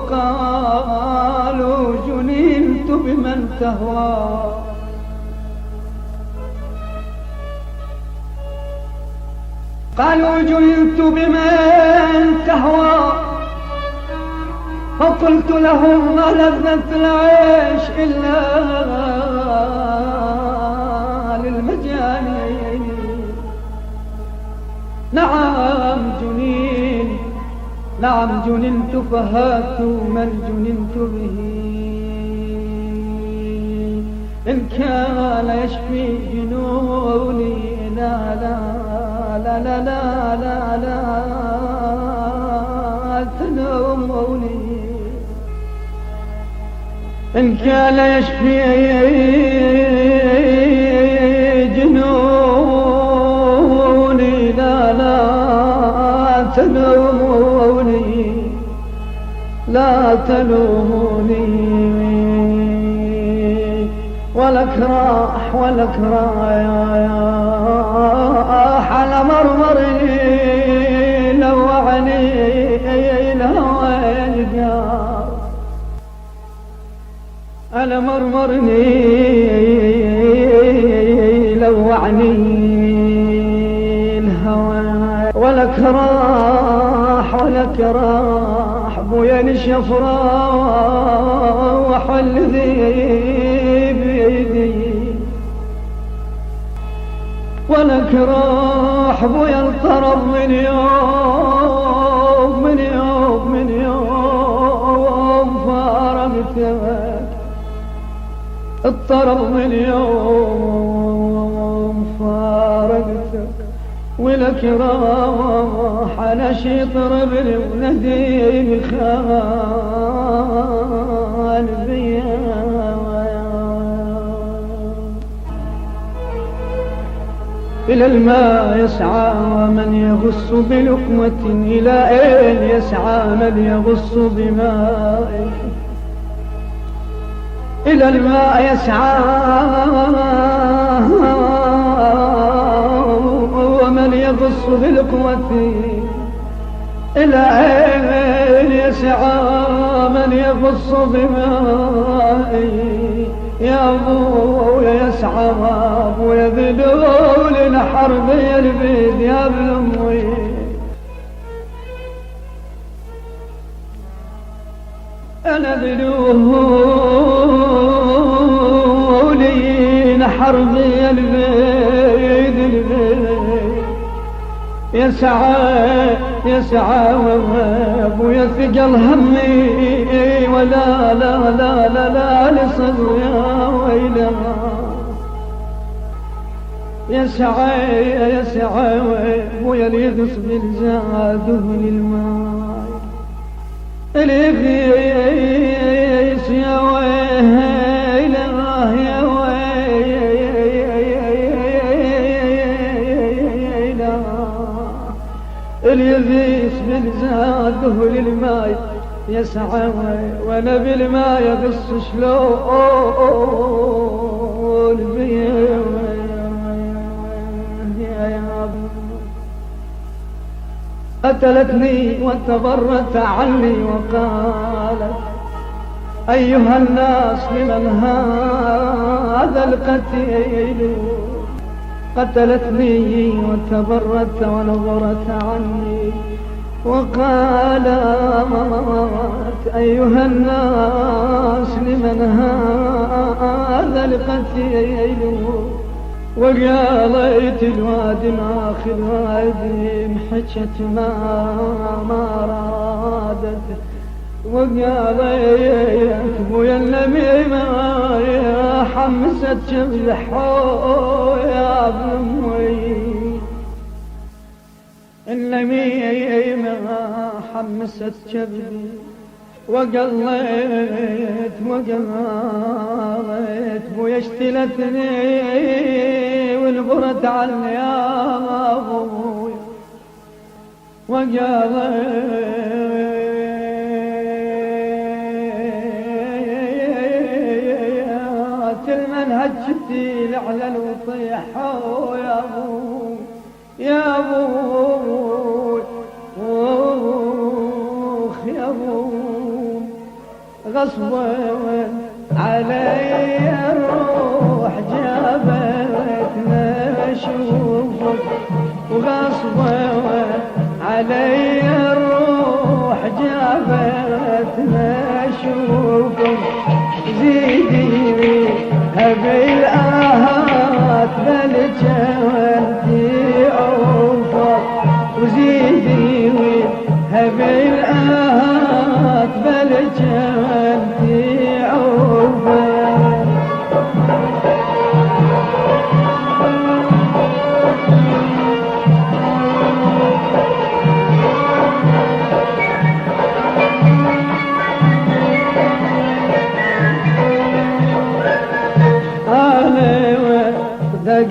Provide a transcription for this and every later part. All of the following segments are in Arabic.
قالوا جننت بمن تهوى، قالوا جننت بمن تهوى، فقلت لهم ما لذة العيش إلا للمجانين. نعم جنين، نعم جننت، فهاتوا من جننت به، إن كان يشفي جنوني. لا لا لا لا لا لا لا تلوموني، إن كان يشفي جنوني. لا لا تلوموني، لا تلوموني، ولك راح ولك راح على مرمري لوعني الهوى القار، على مرمرني لوعني الهوى. ولك راح ولك راح بويا نشف راح الذي بيدي، ولك راح بويا الطرب من يوم من يوم من يوم فارقتك، الطرب من يوم فارقتك. ولك راح على شي طرب ونديم خال بيا، إلى الماء يسعى من يغص بلقمة، إلى أين يسعى من يغص بماء، إلى الماء يسعى ومن يغص بلقمة، إلى أين يسعى من يغص بماء. يا أبويا يسعى أبويا ذلول الحرب يلبيد يا ابن أمي، أنا ذلول الحرب يلبيد يسعى يسعى وابويا ثقل همي، ولا لا لا لا لا لصدر يا ويلا. يسعى يسعى وابويا اليغص بالزاده للماء، اليغيس يا ويلا يا اليغيس بالزاده للماء. يسعى وانا بالماء يغص شلون بيا قتلتني وتبرت عني وقالت أيها الناس لمن هذا القتيل. قتلتني وتبرت ونظرت عني وقالت أيها الناس لمن هذا القتيل. وقالت الواد ما أخذ وادي محجت ما رادت. وقالت بويا النميمة يا حمست جبلحو يا ابن امي. النميمة حمست جبلي وقلت بويا اشتلتني والبرد عني يا ابوي. وقالت المنهج جدي على الوطيح يا ابوي يا ابوي يا ابوي. غصبا علي الروح جابتنا اشوفك. وغصبا علي الروح جابتنا اشوفك. زيدي بالآهات بالجوانتي أوفر. وزيدي بالآهات بالجوانتي أوفر.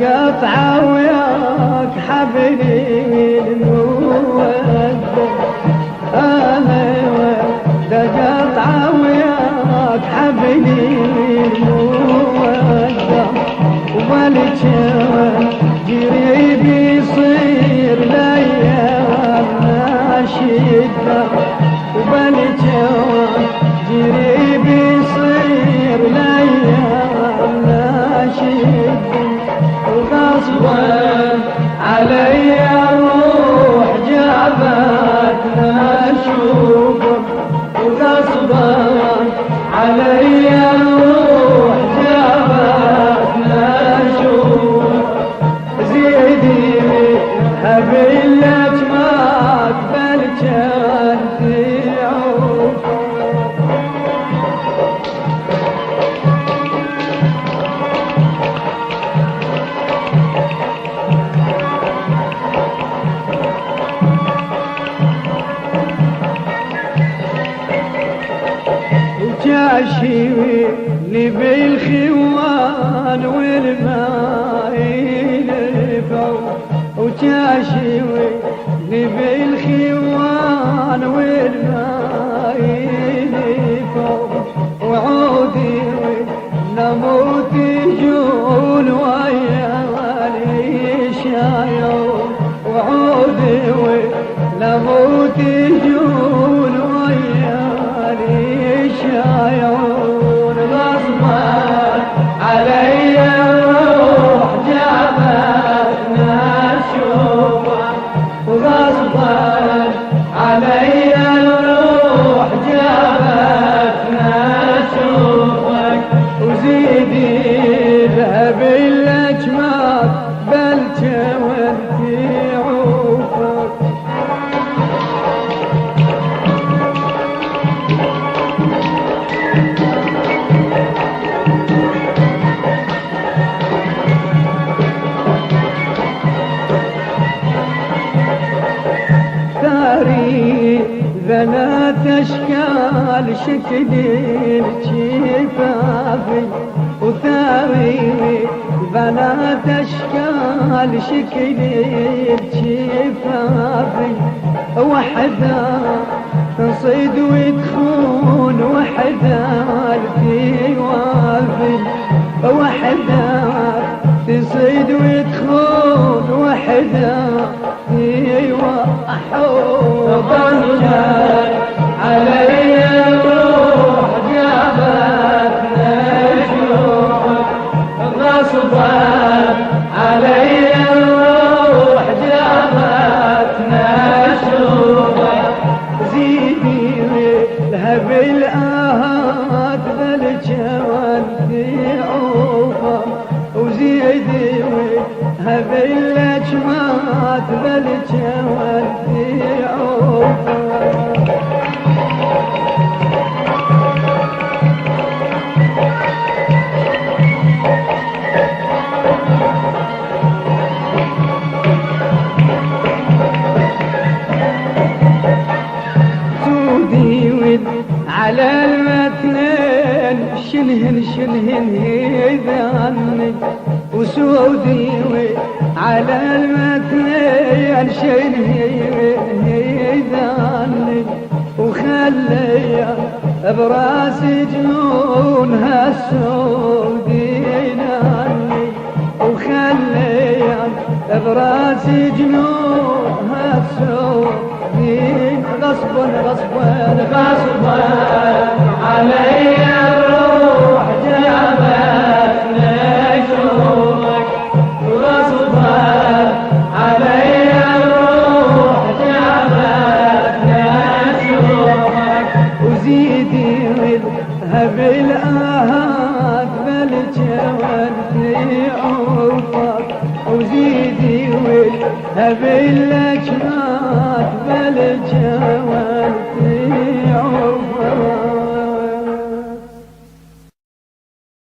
قطعة وياك حبلي المودة. قطعة وياك حبلي المودة. وبالجوان قريب يصير ليالنا شدة. وبالجوان قريب يصير ليالنا شدة. وغصبا علي الروح جابتنا اشوفك. وغصبا علي الروح جابتنا اشوفك. زيدي هبلك ما اقبلك انت عوفك. جاشيوي اللي بالخوان والمايل فو. وجاشيوي اللي بالخوان والمايل فو. وعودي نموت يجون ويالي شايو. وعودي نموت يجون ويالي شايون. غصبا علي الروح جابتنا اشوفك. وغصبا علي الروح جابتنا اشوفك. وزيدي ذهب الاجمال بالجوانتي عوفك. ذنات اشكال شكل شفافي. وثاري بنات اشكال شكل شفافي. وحدة تصيد وتخون وحدة في وافي. وحدة تصيد وتخون وحدة في وحو. شنهن يذاني وسودي على المثلين شنهن يذاني وخلي براسي جنونها السودي ناني وخلي براسي جنونها السودي غصبا علي الروح جابت نشوفك وغصبا علي الروح جابت نشوفك وزيدي الهب الآهات بالجواني عوفك وزيدي الهب الأجمات بالجواني